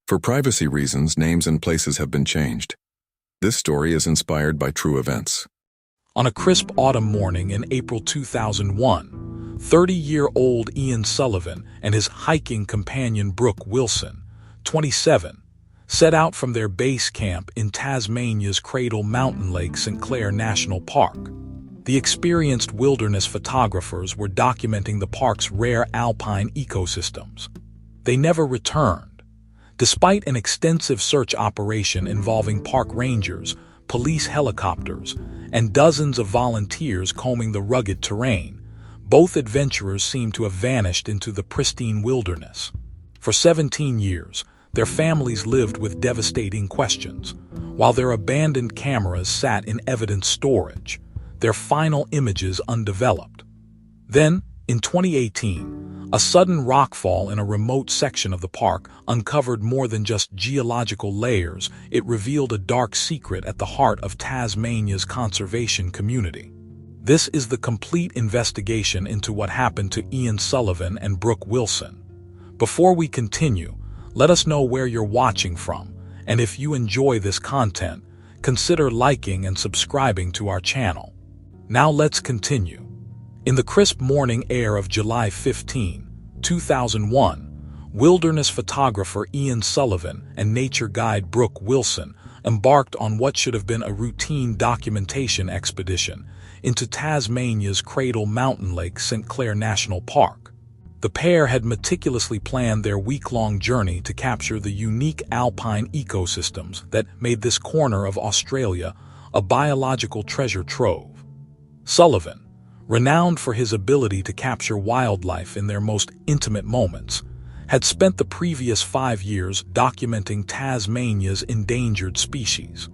For privacy reasons, names and places have been changed. This story is inspired by true events. On a crisp autumn morning in April 2001, 30-year-old Ian Sullivan and his hiking companion Brooke Wilson, 27, set out from their base camp in Tasmania's Cradle Mountain Lake St. Clair National Park. The experienced wilderness photographers were documenting the park's rare alpine ecosystems. They never returned. Despite an extensive search operation involving park rangers, police helicopters, and dozens of volunteers combing the rugged terrain, both adventurers seemed to have vanished into the pristine wilderness. For 17 years, their families lived with devastating questions, while their abandoned cameras sat in evidence storage, their final images undeveloped. Then, in 2018, a sudden rockfall in a remote section of the park uncovered more than just geological layers. It revealed a dark secret at the heart of Tasmania's conservation community. This is the complete investigation into what happened to Ian Sullivan and Brooke Wilson. Before we continue, let us know where you're watching from, and if you enjoy this content, consider liking and subscribing to our channel. Now let's continue. In the crisp morning air of July 15, 2001, wilderness photographer Ian Sullivan and nature guide Brooke Wilson embarked on what should have been a routine documentation expedition into Tasmania's Cradle Mountain Lake St. Clair National Park. The pair had meticulously planned their week-long journey to capture the unique alpine ecosystems that made this corner of Australia a biological treasure trove. Sullivan, renowned for his ability to capture wildlife in their most intimate moments, had spent the previous 5 years documenting Tasmania's endangered species.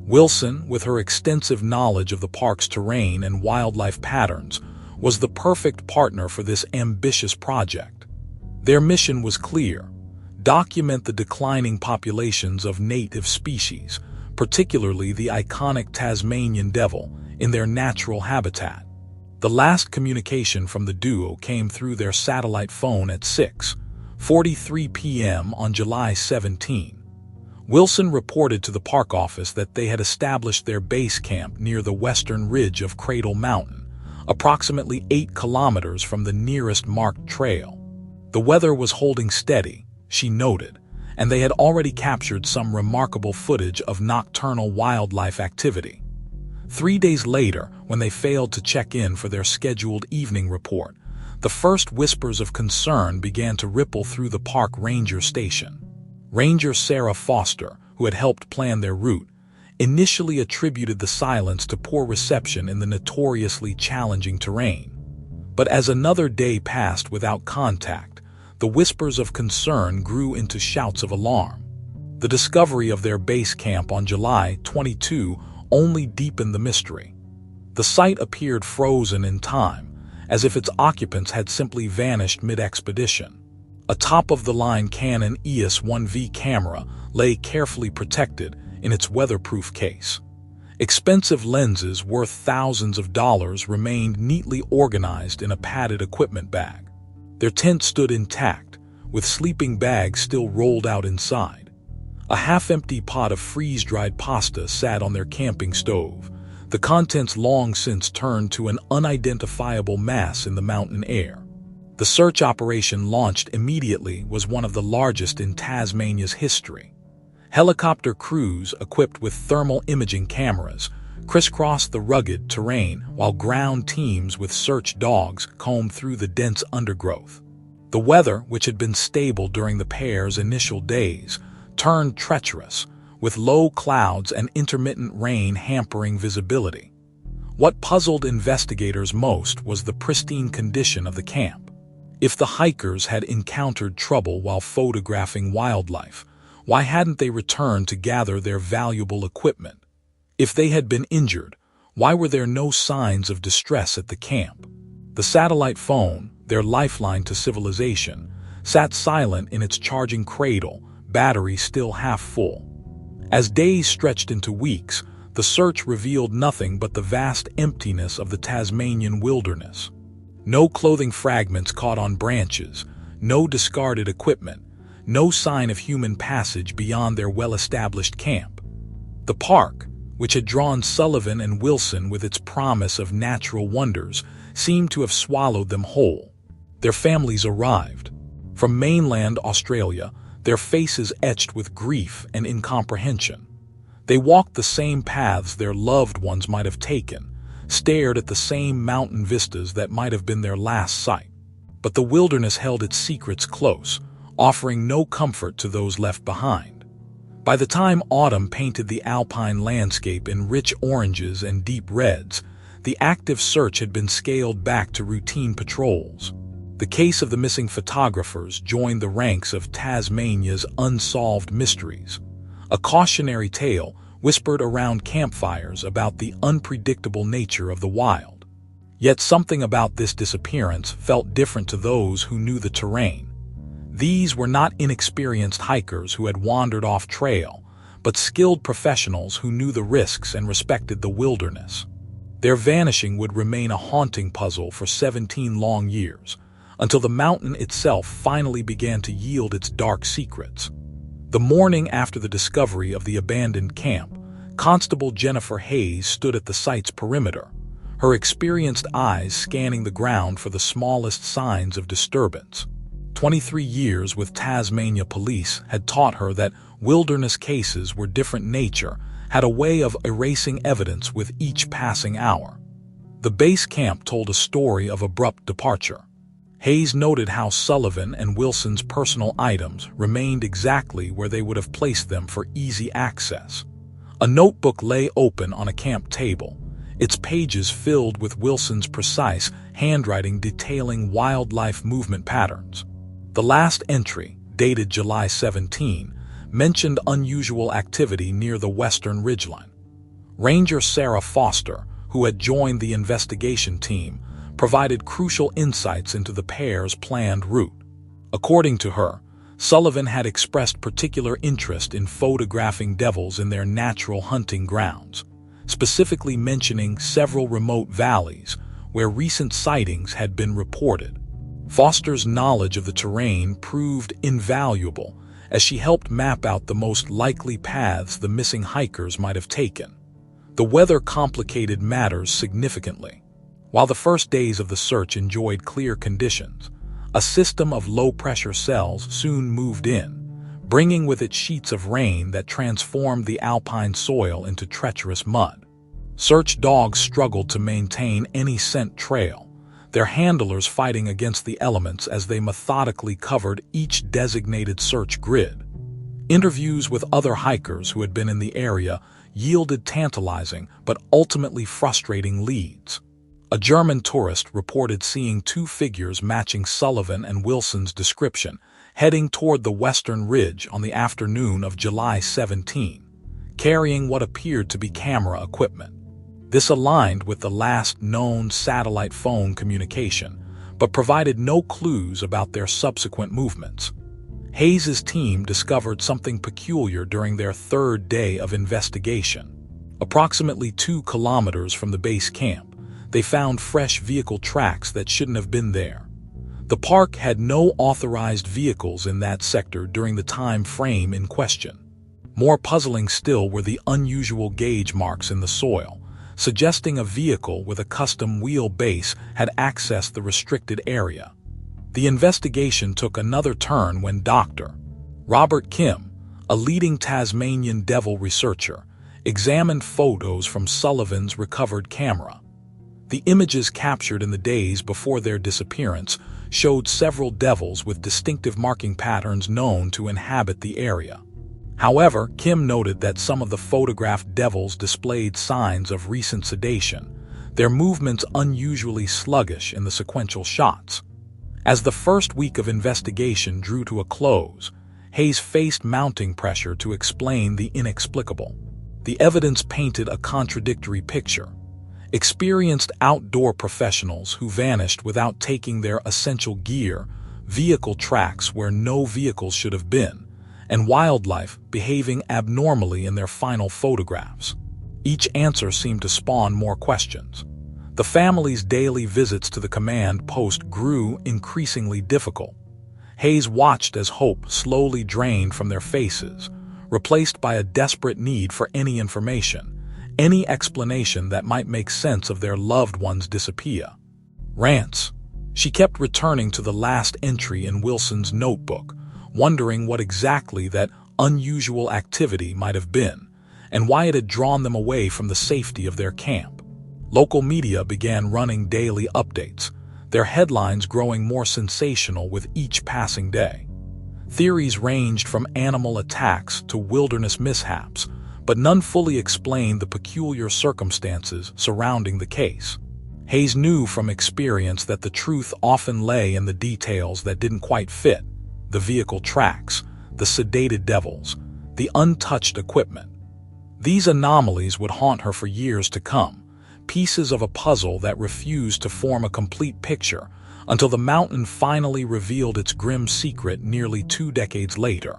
Wilson, with her extensive knowledge of the park's terrain and wildlife patterns, was the perfect partner for this ambitious project. Their mission was clear: document the declining populations of native species, particularly the iconic Tasmanian devil, in their natural habitat. The last communication from the duo came through their satellite phone at 6:43 p.m. on July 17. Wilson reported to the park office that they had established their base camp near the western ridge of Cradle Mountain, approximately 8 kilometers from the nearest marked trail. The weather was holding steady, she noted, and they had already captured some remarkable footage of nocturnal wildlife activity. 3 days later, when they failed to check in for their scheduled evening report, the first whispers of concern began to ripple through the park ranger station. Ranger Sarah Foster, who had helped plan their route, initially attributed the silence to poor reception in the notoriously challenging terrain. But as another day passed without contact, the whispers of concern grew into shouts of alarm. The discovery of their base camp on July 22 only deepened the mystery. The site appeared frozen in time, as if its occupants had simply vanished mid-expedition. A top-of-the-line Canon EOS 1V camera lay carefully protected in its weatherproof case. Expensive lenses worth thousands of dollars remained neatly organized in a padded equipment bag. Their tent stood intact, with sleeping bags still rolled out inside. A half-empty pot of freeze-dried pasta sat on their camping stove, the contents long since turned to an unidentifiable mass in the mountain air. The search operation launched immediately was one of the largest in Tasmania's history. Helicopter crews equipped with thermal imaging cameras crisscrossed the rugged terrain, while ground teams with search dogs combed through the dense undergrowth. The weather, which had been stable during the pair's initial days, turned treacherous, with low clouds and intermittent rain hampering visibility. What puzzled investigators most was the pristine condition of the camp. If the hikers had encountered trouble while photographing wildlife, why hadn't they returned to gather their valuable equipment? If they had been injured, why were there no signs of distress at the camp? The satellite phone, their lifeline to civilization, sat silent in its charging cradle, battery still half full. As days stretched into weeks, the search revealed nothing but the vast emptiness of the Tasmanian wilderness. No clothing fragments caught on branches, no discarded equipment, no sign of human passage beyond their well-established camp. The park, which had drawn Sullivan and Wilson with its promise of natural wonders, seemed to have swallowed them whole. Their families arrived. From mainland Australia, their faces etched with grief and incomprehension. They walked the same paths their loved ones might have taken, stared at the same mountain vistas that might have been their last sight. But the wilderness held its secrets close, offering no comfort to those left behind. By the time autumn painted the alpine landscape in rich oranges and deep reds, the active search had been scaled back to routine patrols. The case of the missing photographers joined the ranks of Tasmania's unsolved mysteries, a cautionary tale whispered around campfires about the unpredictable nature of the wild. Yet something about this disappearance felt different to those who knew the terrain. These were not inexperienced hikers who had wandered off trail, but skilled professionals who knew the risks and respected the wilderness. Their vanishing would remain a haunting puzzle for 17 long years, until the mountain itself finally began to yield its dark secrets. The morning after the discovery of the abandoned camp, Constable Jennifer Hayes stood at the site's perimeter, her experienced eyes scanning the ground for the smallest signs of disturbance. 23 years with Tasmania police had taught her that wilderness cases were different nature, had a way of erasing evidence with each passing hour. The base camp told a story of abrupt departure. Hayes noted how Sullivan and Wilson's personal items remained exactly where they would have placed them for easy access. A notebook lay open on a camp table, its pages filled with Wilson's precise handwriting detailing wildlife movement patterns. The last entry, dated July 17, mentioned unusual activity near the western ridgeline. Ranger Sarah Foster, who had joined the investigation team, provided crucial insights into the pair's planned route. According to her, Sullivan had expressed particular interest in photographing devils in their natural hunting grounds, specifically mentioning several remote valleys where recent sightings had been reported. Foster's knowledge of the terrain proved invaluable as she helped map out the most likely paths the missing hikers might have taken. The weather complicated matters significantly. While the first days of the search enjoyed clear conditions, a system of low-pressure cells soon moved in, bringing with it sheets of rain that transformed the alpine soil into treacherous mud. Search dogs struggled to maintain any scent trail, their handlers fighting against the elements as they methodically covered each designated search grid. Interviews with other hikers who had been in the area yielded tantalizing but ultimately frustrating leads. A German tourist reported seeing two figures matching Sullivan and Wilson's description, heading toward the western ridge on the afternoon of July 17, carrying what appeared to be camera equipment. This aligned with the last known satellite phone communication, but provided no clues about their subsequent movements. Hayes' team discovered something peculiar during their third day of investigation. Approximately 2 kilometers from the base camp, they found fresh vehicle tracks that shouldn't have been there. The park had no authorized vehicles in that sector during the time frame in question. More puzzling still were the unusual gauge marks in the soil, suggesting a vehicle with a custom wheelbase had accessed the restricted area. The investigation took another turn when Dr. Robert Kim, a leading Tasmanian devil researcher, examined photos from Sullivan's recovered camera. The images captured in the days before their disappearance showed several devils with distinctive marking patterns known to inhabit the area. However, Kim noted that some of the photographed devils displayed signs of recent sedation, their movements unusually sluggish in the sequential shots. As the first week of investigation drew to a close, Hayes faced mounting pressure to explain the inexplicable. The evidence painted a contradictory picture. Experienced outdoor professionals who vanished without taking their essential gear, vehicle tracks where no vehicles should have been, and wildlife behaving abnormally in their final photographs. Each answer seemed to spawn more questions. The family's daily visits to the command post grew increasingly difficult. Hayes watched as hope slowly drained from their faces, replaced by a desperate need for any information, any explanation that might make sense of their loved one's disappear. Rants. She kept returning to the last entry in Wilson's notebook, wondering what exactly that unusual activity might have been, and why it had drawn them away from the safety of their camp. Local media began running daily updates, their headlines growing more sensational with each passing day. Theories ranged from animal attacks to wilderness mishaps, but none fully explained the peculiar circumstances surrounding the case. Hayes knew from experience that the truth often lay in the details that didn't quite fit: the vehicle tracks, the sedated devils, the untouched equipment. These anomalies would haunt her for years to come, pieces of a puzzle that refused to form a complete picture until the mountain finally revealed its grim secret nearly 2 decades later.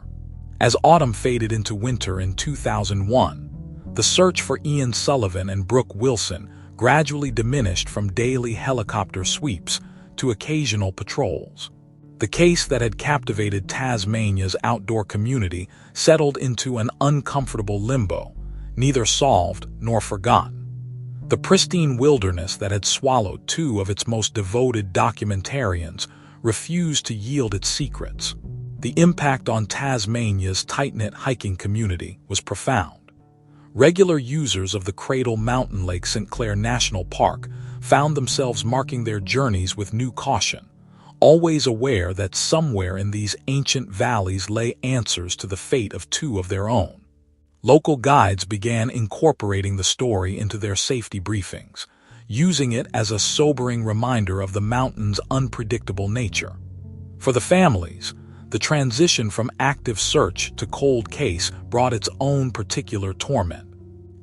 As autumn faded into winter in 2001, the search for Ian Sullivan and Brooke Wilson gradually diminished from daily helicopter sweeps to occasional patrols. The case that had captivated Tasmania's outdoor community settled into an uncomfortable limbo, neither solved nor forgotten. The pristine wilderness that had swallowed 2 of its most devoted documentarians refused to yield its secrets. The impact on Tasmania's tight-knit hiking community was profound. Regular users of the Cradle Mountain Lake St. Clair National Park found themselves marking their journeys with new caution, always aware that somewhere in these ancient valleys lay answers to the fate of 2 of their own. Local guides began incorporating the story into their safety briefings, using it as a sobering reminder of the mountain's unpredictable nature. For the families, the transition from active search to cold case brought its own particular torment.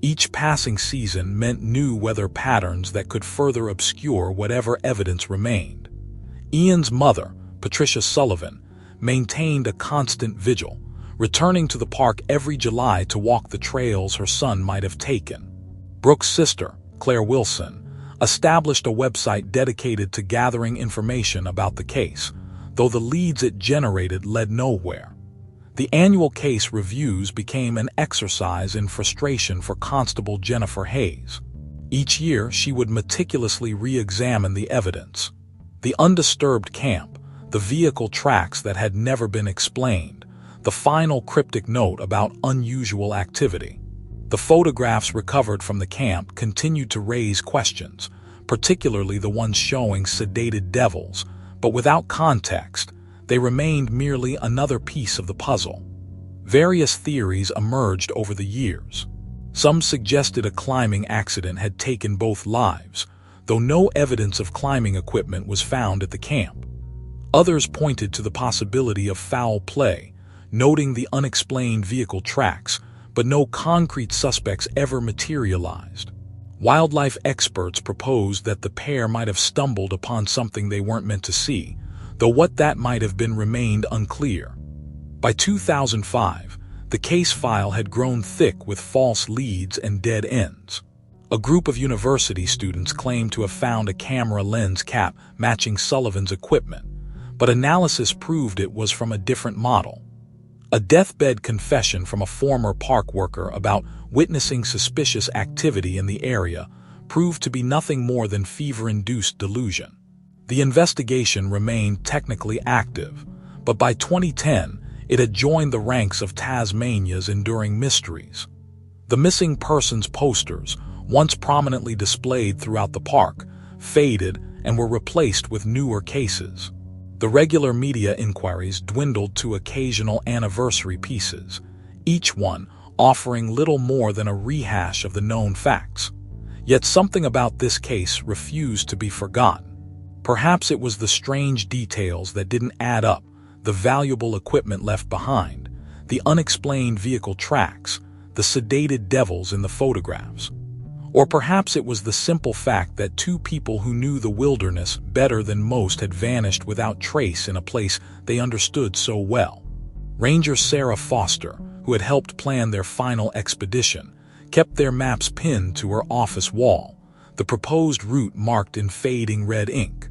Each passing season meant new weather patterns that could further obscure whatever evidence remained. Ian's mother, Patricia Sullivan, maintained a constant vigil, returning to the park every July to walk the trails her son might have taken. Brooke's sister, Claire Wilson, established a website dedicated to gathering information about the case, though the leads it generated led nowhere. The annual case reviews became an exercise in frustration for Constable Jennifer Hayes. Each year, she would meticulously re-examine the evidence: the undisturbed camp, the vehicle tracks that had never been explained, the final cryptic note about unusual activity. The photographs recovered from the camp continued to raise questions, particularly the ones showing sedated devils, but without context, they remained merely another piece of the puzzle. Various theories emerged over the years. Some suggested a climbing accident had taken both lives, though no evidence of climbing equipment was found at the camp. Others pointed to the possibility of foul play, noting the unexplained vehicle tracks, but no concrete suspects ever materialized. Wildlife experts proposed that the pair might have stumbled upon something they weren't meant to see, though what that might have been remained unclear. By 2005, the case file had grown thick with false leads and dead ends. A group of university students claimed to have found a camera lens cap matching Sullivan's equipment, but analysis proved it was from a different model. A deathbed confession from a former park worker about witnessing suspicious activity in the area proved to be nothing more than fever-induced delusion. The investigation remained technically active, but by 2010, it had joined the ranks of Tasmania's enduring mysteries. The missing persons posters, once prominently displayed throughout the park, faded and were replaced with newer cases. The regular media inquiries dwindled to occasional anniversary pieces, each one offering little more than a rehash of the known facts. Yet something about this case refused to be forgotten. Perhaps it was the strange details that didn't add up, the valuable equipment left behind, the unexplained vehicle tracks, the sedated devils in the photographs. Or perhaps it was the simple fact that 2 people who knew the wilderness better than most had vanished without trace in a place they understood so well. Ranger Sarah Foster, who had helped plan their final expedition, kept their maps pinned to her office wall, the proposed route marked in fading red ink.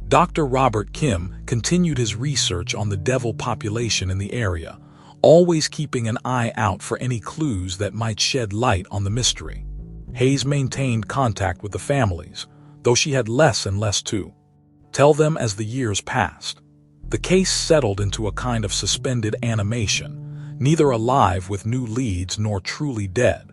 Dr. Robert Kim continued his research on the devil population in the area, always keeping an eye out for any clues that might shed light on the mystery. Hayes maintained contact with the families, though she had less and less to tell them as the years passed. The case settled into a kind of suspended animation, neither alive with new leads nor truly dead.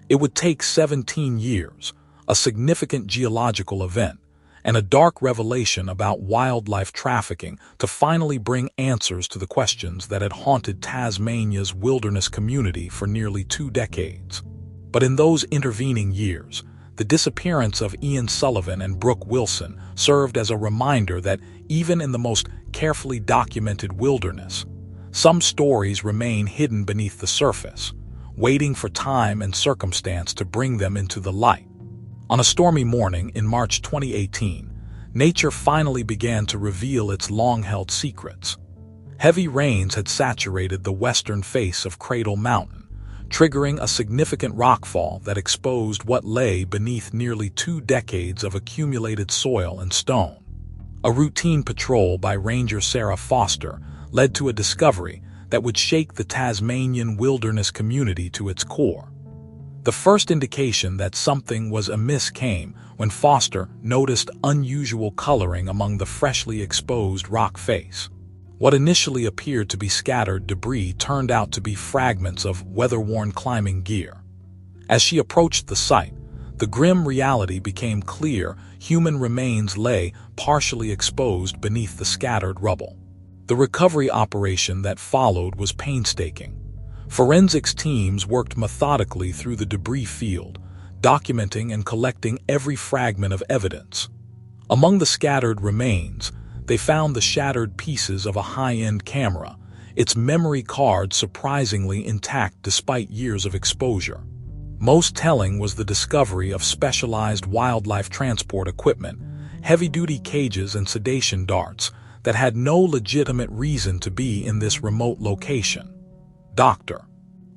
It would take 17 years, a significant geological event, and a dark revelation about wildlife trafficking to finally bring answers to the questions that had haunted Tasmania's wilderness community for nearly 2 decades. But in those intervening years, the disappearance of Ian Sullivan and Brooke Wilson served as a reminder that even in the most carefully documented wilderness, some stories remain hidden beneath the surface, waiting for time and circumstance to bring them into the light. On a stormy morning in March 2018, nature finally began to reveal its long-held secrets. Heavy rains had saturated the western face of Cradle Mountain, triggering a significant rockfall that exposed what lay beneath nearly 2 decades of accumulated soil and stone. A routine patrol by Ranger Sarah Foster led to a discovery that would shake the Tasmanian wilderness community to its core. The first indication that something was amiss came when Foster noticed unusual coloring among the freshly exposed rock face. What initially appeared to be scattered debris turned out to be fragments of weather-worn climbing gear. As she approached the site, the grim reality became clear. Human remains lay partially exposed beneath the scattered rubble. The recovery operation that followed was painstaking. Forensics teams worked methodically through the debris field, documenting and collecting every fragment of evidence. Among the scattered remains, they found the shattered pieces of a high-end camera, its memory card surprisingly intact despite years of exposure. Most telling was the discovery of specialized wildlife transport equipment, heavy-duty cages and sedation darts that had no legitimate reason to be in this remote location. Dr.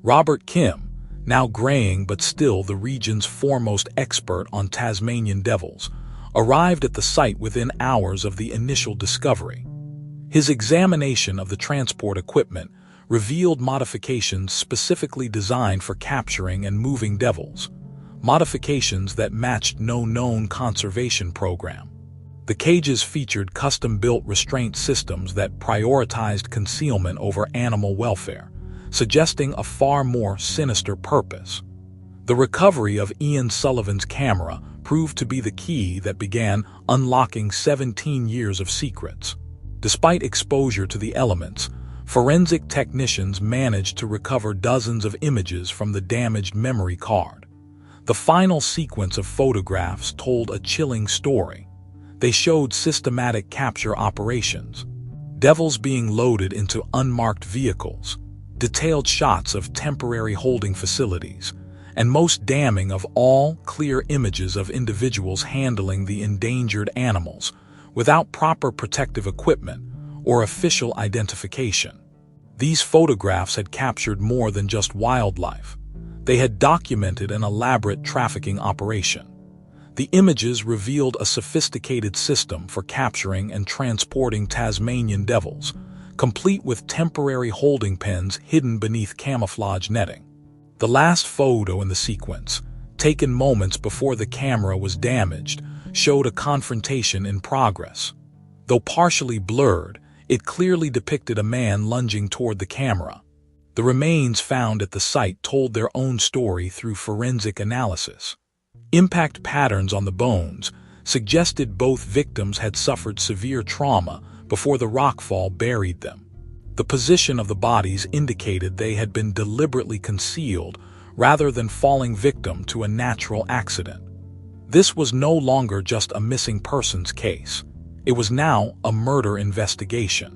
Robert Kim, now graying but still the region's foremost expert on Tasmanian devils, arrived at the site within hours of the initial discovery. His examination of the transport equipment revealed modifications specifically designed for capturing and moving devils, modifications that matched no known conservation program. The cages featured custom-built restraint systems that prioritized concealment over animal welfare, suggesting a far more sinister purpose. The recovery of Ian Sullivan's camera proved to be the key that began unlocking 17 years of secrets. Despite exposure to the elements, forensic technicians managed to recover dozens of images from the damaged memory card. The final sequence of photographs told a chilling story. They showed systematic capture operations, devils being loaded into unmarked vehicles, detailed shots of temporary holding facilities, and most damning of all, clear images of individuals handling the endangered animals without proper protective equipment or official identification. These photographs had captured more than just wildlife. They had documented an elaborate trafficking operation. The images revealed a sophisticated system for capturing and transporting Tasmanian devils, complete with temporary holding pens hidden beneath camouflage netting. The last photo in the sequence, taken moments before the camera was damaged, showed a confrontation in progress. Though partially blurred, it clearly depicted a man lunging toward the camera. The remains found at the site told their own story through forensic analysis. Impact patterns on the bones suggested both victims had suffered severe trauma before the rockfall buried them. The position of the bodies indicated they had been deliberately concealed rather than falling victim to a natural accident. This was no longer just a missing persons case. It was now a murder investigation.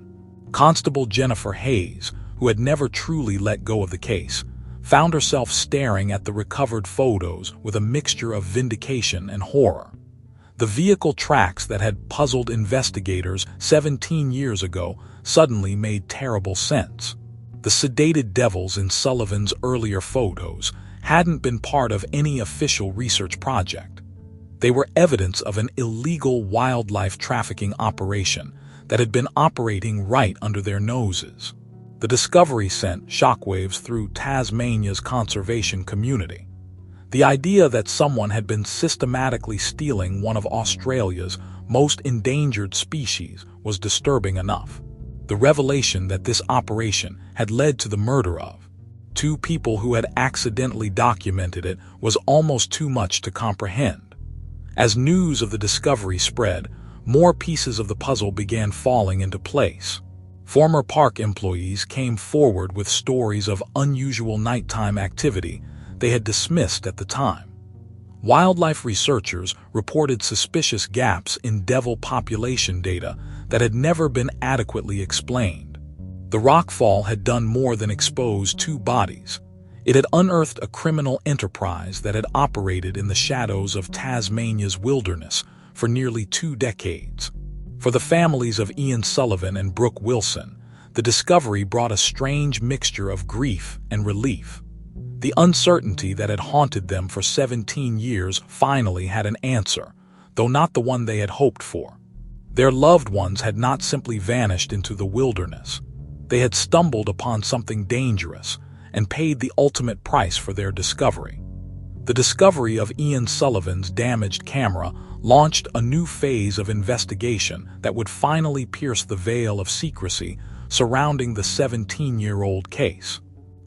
Constable Jennifer Hayes, who had never truly let go of the case, found herself staring at the recovered photos with a mixture of vindication and horror. The vehicle tracks that had puzzled investigators 17 years ago suddenly made terrible sense. The sedated devils in Sullivan's earlier photos hadn't been part of any official research project. They were evidence of an illegal wildlife trafficking operation that had been operating right under their noses. The discovery sent shockwaves through Tasmania's conservation community. The idea that someone had been systematically stealing one of Australia's most endangered species was disturbing enough. The revelation that this operation had led to the murder of two people who had accidentally documented it was almost too much to comprehend. As news of the discovery spread, more pieces of the puzzle began falling into place. Former park employees came forward with stories of unusual nighttime activity they had dismissed at the time. Wildlife researchers reported suspicious gaps in devil population data that had never been adequately explained. The rockfall had done more than expose two bodies. It had unearthed a criminal enterprise that had operated in the shadows of Tasmania's wilderness for nearly 2 decades. For the families of Ian Sullivan and Brooke Wilson, the discovery brought a strange mixture of grief and relief. The uncertainty that had haunted them for 17 years finally had an answer, though not the one they had hoped for. Their loved ones had not simply vanished into the wilderness. They had stumbled upon something dangerous and paid the ultimate price for their discovery. The discovery of Ian Sullivan's damaged camera launched a new phase of investigation that would finally pierce the veil of secrecy surrounding the 17-year-old case.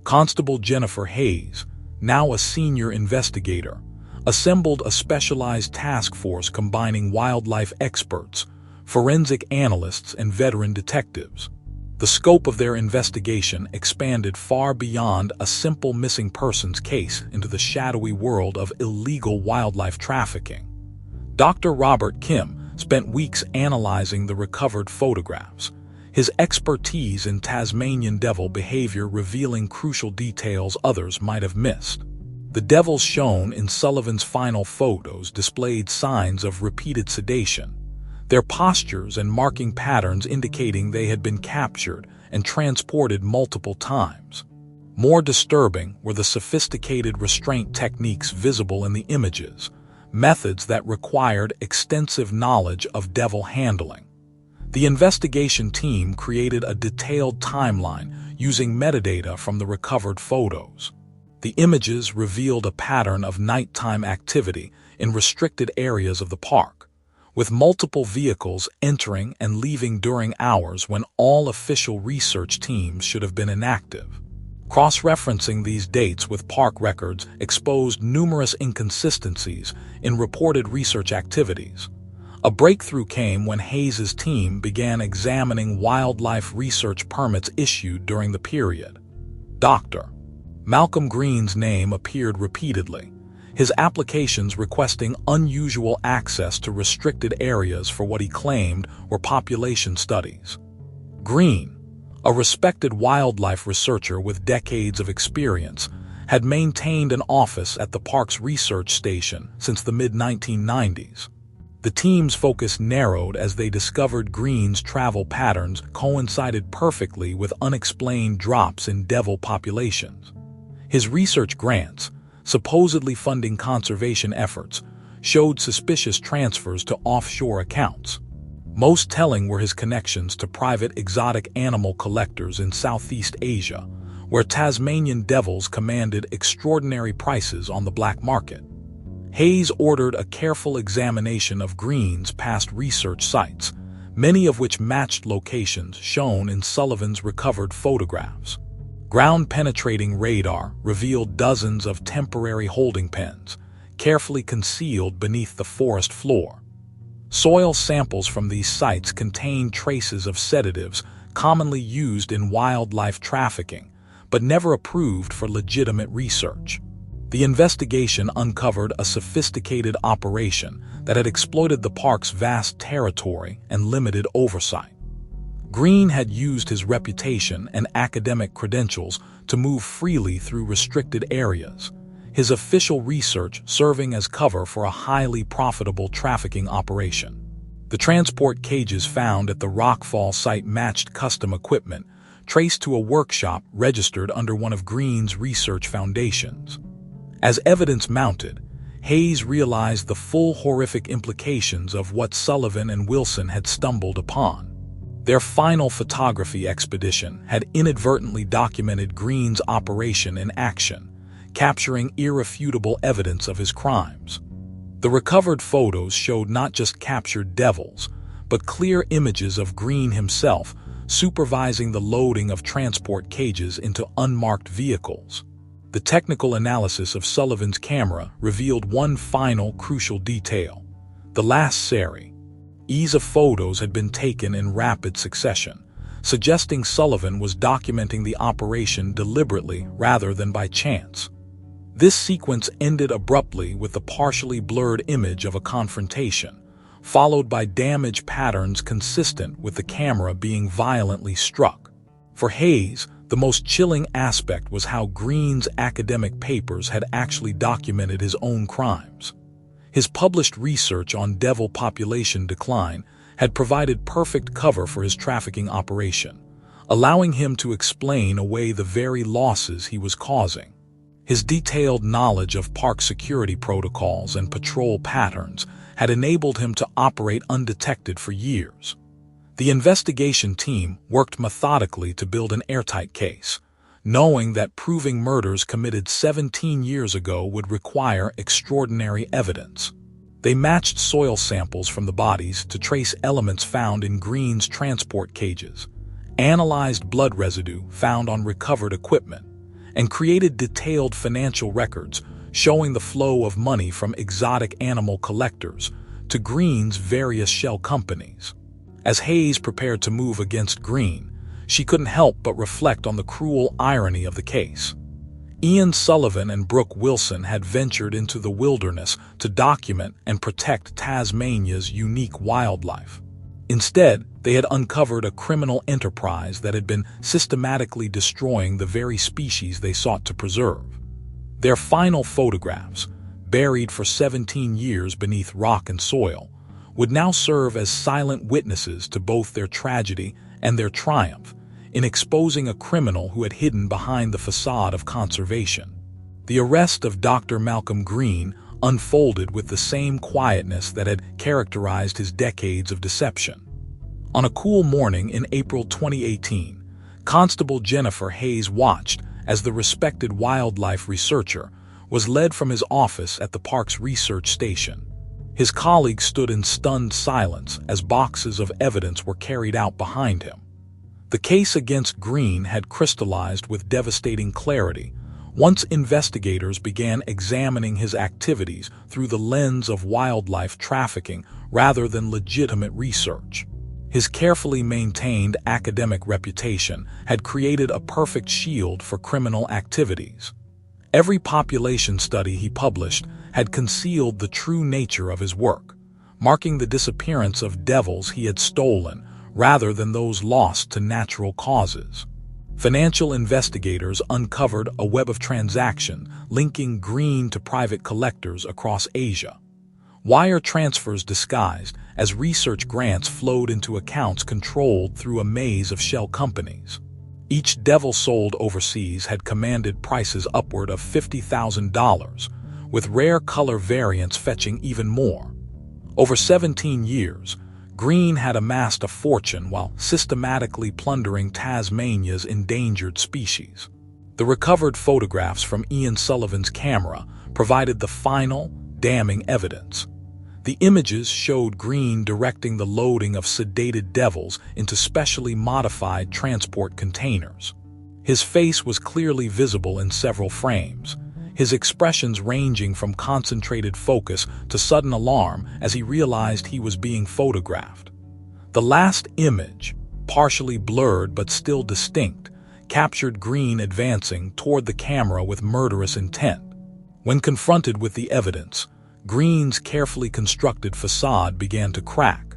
Constable Jennifer Hayes, now a senior investigator, assembled a specialized task force combining wildlife experts, forensic analysts, and veteran detectives. The scope of their investigation expanded far beyond a simple missing persons case into the shadowy world of illegal wildlife trafficking. Dr. Robert Kim spent weeks analyzing the recovered photographs, his expertise in Tasmanian devil behavior revealing crucial details others might have missed. The devils shown in Sullivan's final photos displayed signs of repeated sedation, their postures and marking patterns indicating they had been captured and transported multiple times. More disturbing were the sophisticated restraint techniques visible in the images, methods that required extensive knowledge of devil handling. The investigation team created a detailed timeline using metadata from the recovered photos. The images revealed a pattern of nighttime activity in restricted areas of the park, with multiple vehicles entering and leaving during hours when all official research teams should have been inactive. Cross-referencing these dates with park records exposed numerous inconsistencies in reported research activities. A breakthrough came when Hayes' team began examining wildlife research permits issued during the period. Dr. Malcolm Green's name appeared repeatedly, his applications requesting unusual access to restricted areas for what he claimed were population studies. Green, a respected wildlife researcher with decades of experience, had maintained an office at the park's research station since the mid-1990s. The team's focus narrowed as they discovered Green's travel patterns coincided perfectly with unexplained drops in devil populations. His research grants, supposedly funding conservation efforts, showed suspicious transfers to offshore accounts. Most telling were his connections to private exotic animal collectors in Southeast Asia, where Tasmanian devils commanded extraordinary prices on the black market. Hayes ordered a careful examination of Green's past research sites, many of which matched locations shown in Sullivan's recovered photographs. Ground-penetrating radar revealed dozens of temporary holding pens, carefully concealed beneath the forest floor. Soil samples from these sites contained traces of sedatives commonly used in wildlife trafficking, but never approved for legitimate research. The investigation uncovered a sophisticated operation that had exploited the park's vast territory and limited oversight. Green had used his reputation and academic credentials to move freely through restricted areas, his official research serving as cover for a highly profitable trafficking operation. The transport cages found at the Rockfall site matched custom equipment traced to a workshop registered under one of Green's research foundations. As evidence mounted, Hayes realized the full horrific implications of what Sullivan and Wilson had stumbled upon. Their final photography expedition had inadvertently documented Green's operation in action, capturing irrefutable evidence of his crimes. The recovered photos showed not just captured devils, but clear images of Green himself supervising the loading of transport cages into unmarked vehicles. The technical analysis of Sullivan's camera revealed one final crucial detail: the last series of photos had been taken in rapid succession, suggesting Sullivan was documenting the operation deliberately rather than by chance. This sequence ended abruptly with the partially blurred image of a confrontation, followed by damage patterns consistent with the camera being violently struck. For Hayes, the most chilling aspect was how Green's academic papers had actually documented his own crimes. His published research on devil population decline had provided perfect cover for his trafficking operation, allowing him to explain away the very losses he was causing. His detailed knowledge of park security protocols and patrol patterns had enabled him to operate undetected for years. The investigation team worked methodically to build an airtight case, knowing that proving murders committed 17 years ago would require extraordinary evidence. They matched soil samples from the bodies to trace elements found in Green's transport cages, analyzed blood residue found on recovered equipment, and created detailed financial records showing the flow of money from exotic animal collectors to Green's various shell companies. As Hayes prepared to move against Green, she couldn't help but reflect on the cruel irony of the case. Ian Sullivan and Brooke Wilson had ventured into the wilderness to document and protect Tasmania's unique wildlife. Instead, they had uncovered a criminal enterprise that had been systematically destroying the very species they sought to preserve. Their final photographs, buried for 17 years beneath rock and soil, would now serve as silent witnesses to both their tragedy and their triumph in exposing a criminal who had hidden behind the facade of conservation. The arrest of Dr. Malcolm Green unfolded with the same quietness that had characterized his decades of deception. On a cool morning in April 2018, Constable Jennifer Hayes watched as the respected wildlife researcher was led from his office at the park's research station. His colleagues stood in stunned silence as boxes of evidence were carried out behind him. The case against Green had crystallized with devastating clarity once investigators began examining his activities through the lens of wildlife trafficking rather than legitimate research. His carefully maintained academic reputation had created a perfect shield for criminal activities. Every population study he published had concealed the true nature of his work, marking the disappearance of devils he had stolen rather than those lost to natural causes. Financial investigators uncovered a web of transactions linking Green to private collectors across Asia. Wire transfers disguised as research grants flowed into accounts controlled through a maze of shell companies. Each devil sold overseas had commanded prices upward of $50,000, with rare color variants fetching even more. Over 17 years, Green had amassed a fortune while systematically plundering Tasmania's endangered species. The recovered photographs from Ian Sullivan's camera provided the final, damning evidence. The images showed Green directing the loading of sedated devils into specially modified transport containers. His face was clearly visible in several frames, his expressions ranging from concentrated focus to sudden alarm as he realized he was being photographed. The last image, partially blurred but still distinct, captured Green advancing toward the camera with murderous intent. When confronted with the evidence, Green's carefully constructed facade began to crack.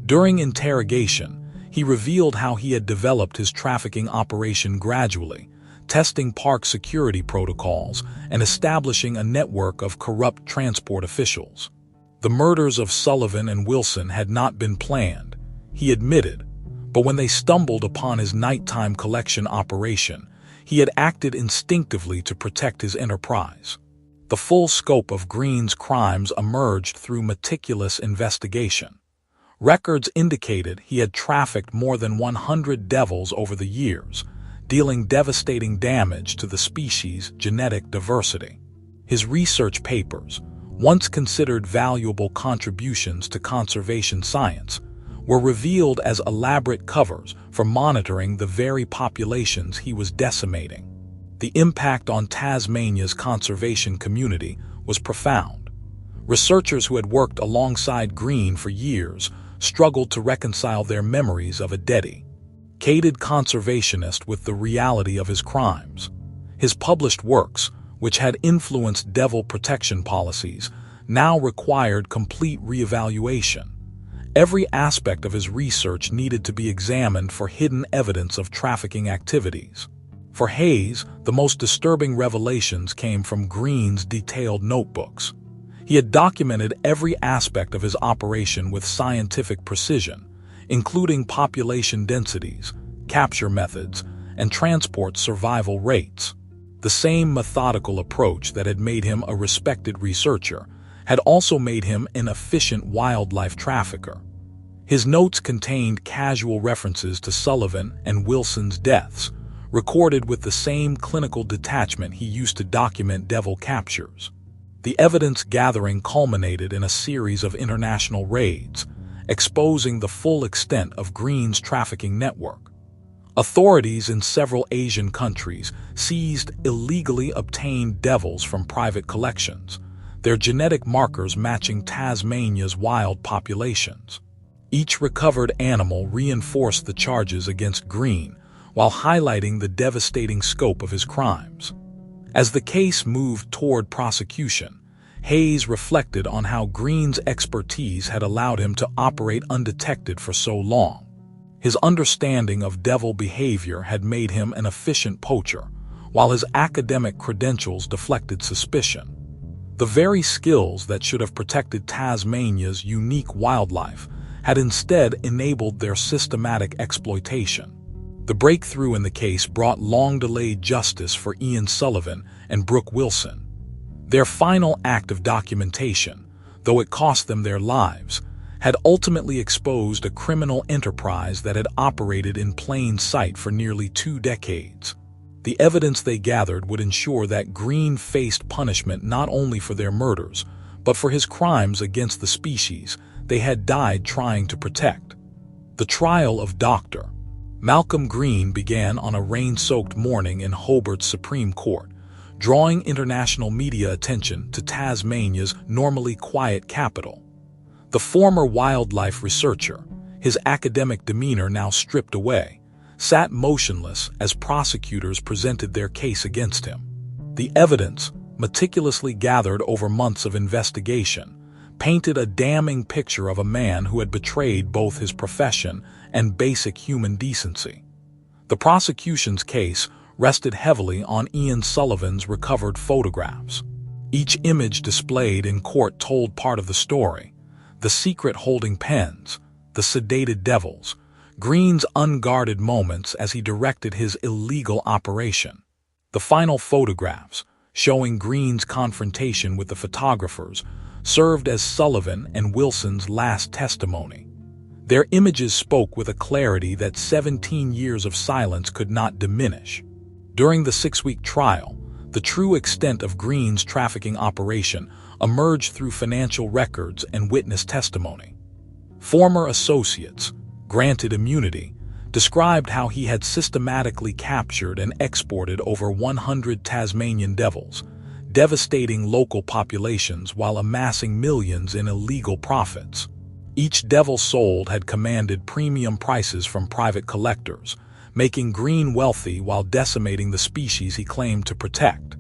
During interrogation, he revealed how he had developed his trafficking operation gradually, testing park security protocols and establishing a network of corrupt transport officials. The murders of Sullivan and Wilson had not been planned, he admitted, but when they stumbled upon his nighttime collection operation, he had acted instinctively to protect his enterprise. The full scope of Green's crimes emerged through meticulous investigation. Records indicated he had trafficked more than 100 devils over the years, dealing devastating damage to the species' genetic diversity. His research papers, once considered valuable contributions to conservation science, were revealed as elaborate covers for monitoring the very populations he was decimating. The impact on Tasmania's conservation community was profound. Researchers who had worked alongside Green for years struggled to reconcile their memories of a dedicated conservationist with the reality of his crimes. His published works, which had influenced devil protection policies, now required complete reevaluation. Every aspect of his research needed to be examined for hidden evidence of trafficking activities. For Hayes, the most disturbing revelations came from Green's detailed notebooks. He had documented every aspect of his operation with scientific precision, including population densities, capture methods, and transport survival rates. The same methodical approach that had made him a respected researcher had also made him an efficient wildlife trafficker. His notes contained casual references to Sullivan and Wilson's deaths, recorded with the same clinical detachment he used to document devil captures. The evidence gathering culminated in a series of international raids, exposing the full extent of Green's trafficking network. Authorities in several Asian countries seized illegally obtained devils from private collections, their genetic markers matching Tasmania's wild populations. Each recovered animal reinforced the charges against Green, while highlighting the devastating scope of his crimes. As the case moved toward prosecution, Hayes reflected on how Green's expertise had allowed him to operate undetected for so long. His understanding of devil behavior had made him an efficient poacher, while his academic credentials deflected suspicion. The very skills that should have protected Tasmania's unique wildlife had instead enabled their systematic exploitation. The breakthrough in the case brought long-delayed justice for Ian Sullivan and Brooke Wilson. Their final act of documentation, though it cost them their lives, had ultimately exposed a criminal enterprise that had operated in plain sight for nearly 2 decades. The evidence they gathered would ensure that Green faced punishment not only for their murders, but for his crimes against the species they had died trying to protect. The trial of Dr. Malcolm Green began on a rain-soaked morning in Hobart's Supreme Court, drawing international media attention to Tasmania's normally quiet capital. The former wildlife researcher, his academic demeanor now stripped away, sat motionless as prosecutors presented their case against him. The evidence, meticulously gathered over months of investigation, painted a damning picture of a man who had betrayed both his profession and basic human decency. The prosecution's case rested heavily on Ian Sullivan's recovered photographs. Each image displayed in court told part of the story: the secret holding pens, the sedated devils, Green's unguarded moments as he directed his illegal operation. The final photographs, showing Green's confrontation with the photographers, served as Sullivan and Wilson's last testimony. Their images spoke with a clarity that 17 years of silence could not diminish. During the 6-week trial, the true extent of Green's trafficking operation emerged through financial records and witness testimony. Former associates, granted immunity, described how he had systematically captured and exported over 100 Tasmanian devils, devastating local populations while amassing millions in illegal profits. Each devil sold had commanded premium prices from private collectors, making Green wealthy while decimating the species he claimed to protect.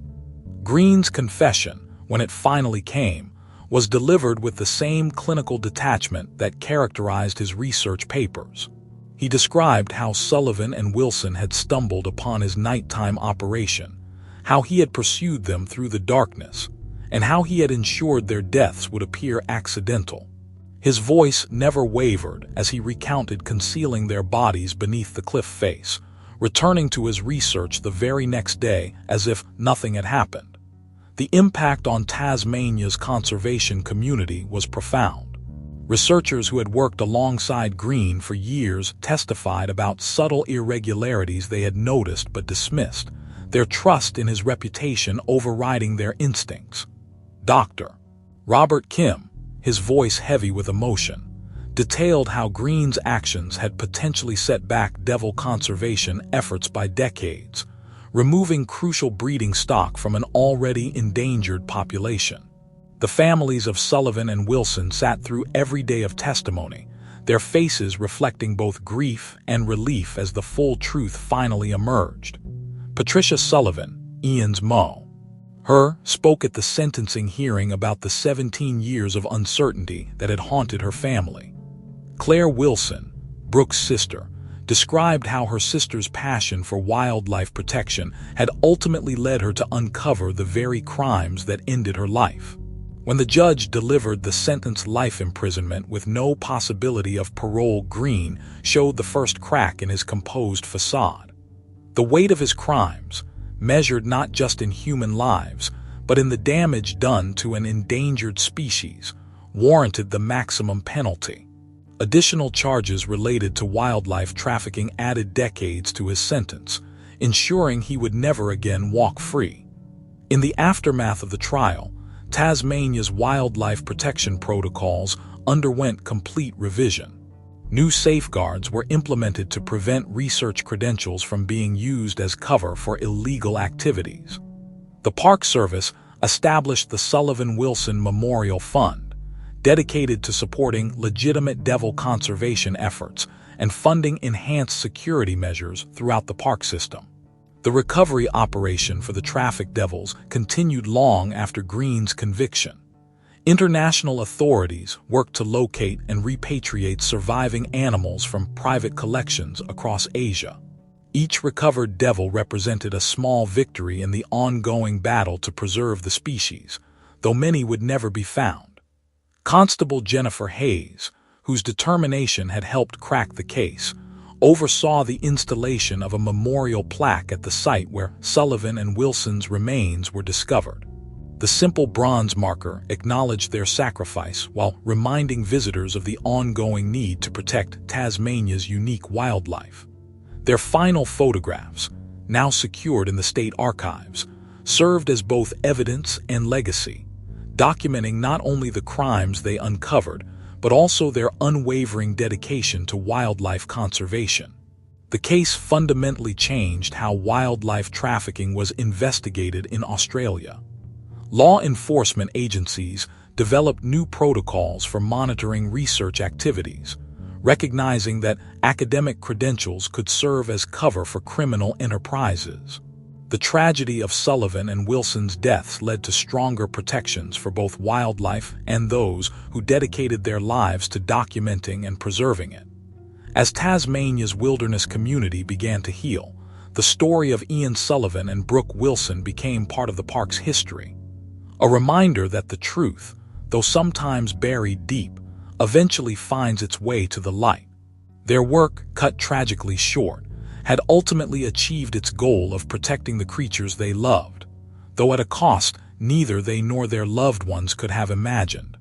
Green's confession, when it finally came, was delivered with the same clinical detachment that characterized his research papers. He described how Sullivan and Wilson had stumbled upon his nighttime operation, how he had pursued them through the darkness, and how he had ensured their deaths would appear accidental. His voice never wavered as he recounted concealing their bodies beneath the cliff face, returning to his research the very next day as if nothing had happened. The impact on Tasmania's conservation community was profound. Researchers who had worked alongside Green for years testified about subtle irregularities they had noticed but dismissed, their trust in his reputation overriding their instincts. Dr. Robert Kim, his voice heavy with emotion, detailed how Green's actions had potentially set back devil conservation efforts by decades, removing crucial breeding stock from an already endangered population. The families of Sullivan and Wilson sat through every day of testimony, their faces reflecting both grief and relief as the full truth finally emerged. Patricia Sullivan, Ian's Her spoke at the sentencing hearing about the 17 years of uncertainty that had haunted her family. Claire Wilson, Brooke's sister, described how her sister's passion for wildlife protection had ultimately led her to uncover the very crimes that ended her life. When the judge delivered the sentence, life imprisonment with no possibility of parole, Green showed the first crack in his composed facade. The weight of his crimes, measured not just in human lives, but in the damage done to an endangered species, warranted the maximum penalty. Additional charges related to wildlife trafficking added decades to his sentence, ensuring he would never again walk free. In the aftermath of the trial, Tasmania's wildlife protection protocols underwent complete revision. New safeguards were implemented to prevent research credentials from being used as cover for illegal activities. The Park Service established the Sullivan-Wilson Memorial Fund, dedicated to supporting legitimate devil conservation efforts and funding enhanced security measures throughout the park system. The recovery operation for the trafficked devils continued long after Green's conviction. International authorities worked to locate and repatriate surviving animals from private collections across Asia. Each recovered devil represented a small victory in the ongoing battle to preserve the species, though many would never be found. Constable Jennifer Hayes, whose determination had helped crack the case, oversaw the installation of a memorial plaque at the site where Sullivan and Wilson's remains were discovered. The simple bronze marker acknowledged their sacrifice while reminding visitors of the ongoing need to protect Tasmania's unique wildlife. Their final photographs, now secured in the state archives, served as both evidence and legacy, documenting not only the crimes they uncovered, but also their unwavering dedication to wildlife conservation. The case fundamentally changed how wildlife trafficking was investigated in Australia. Law enforcement agencies developed new protocols for monitoring research activities, recognizing that academic credentials could serve as cover for criminal enterprises. The tragedy of Sullivan and Wilson's deaths led to stronger protections for both wildlife and those who dedicated their lives to documenting and preserving it. As Tasmania's wilderness community began to heal, the story of Ian Sullivan and Brooke Wilson became part of the park's history. A reminder that the truth, though sometimes buried deep, eventually finds its way to the light. Their work, cut tragically short, had ultimately achieved its goal of protecting the creatures they loved, though at a cost neither they nor their loved ones could have imagined.